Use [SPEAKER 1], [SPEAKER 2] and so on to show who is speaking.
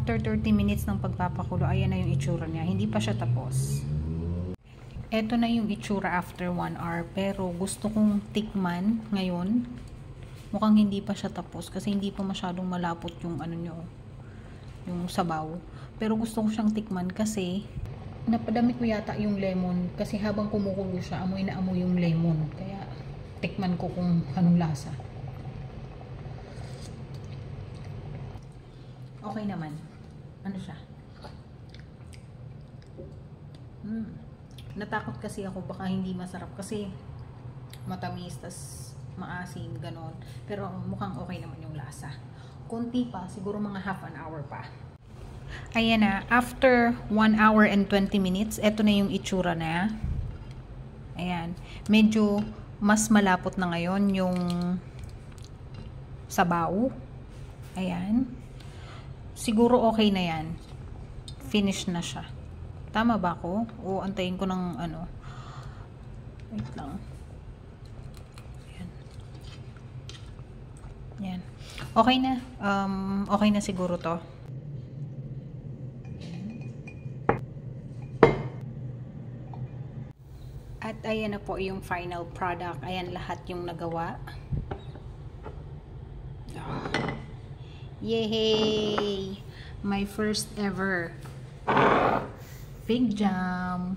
[SPEAKER 1] after 30 minutes ng pagpapakulo, ayan na yung itsura niya. Hindi pa siya tapos. Ito na yung itsura after 1 hour. Pero gusto kong tikman ngayon. Mukhang hindi pa siya tapos kasi hindi pa masyadong malapot yung ano nyo, yung sabaw. Pero gusto ko siyang tikman kasi napadamit ko yata yung lemon kasi habang kumukulo siya, amoy na amoy yung lemon. Kaya tikman ko kung anong lasa. Okay naman. Ano siya? Natakot kasi ako baka hindi masarap kasi matamis, tas maasim, ganon. Pero mukhang okay naman yung lasa. Kunti pa, siguro mga half an hour pa. Ayan na, after 1 hour and 20 minutes, eto na yung itsura na. Ayan. Medyo mas malapot na ngayon yung sabaw. Ayan. Siguro okay na yan. Finish na siya. Tama ba ako? O antayin ko ng ano. Wait lang. Yan. Okay na. Okay na siguro to. At ayan na po yung final product. Ayan lahat yung nagawa. Yay! My first ever fig jam.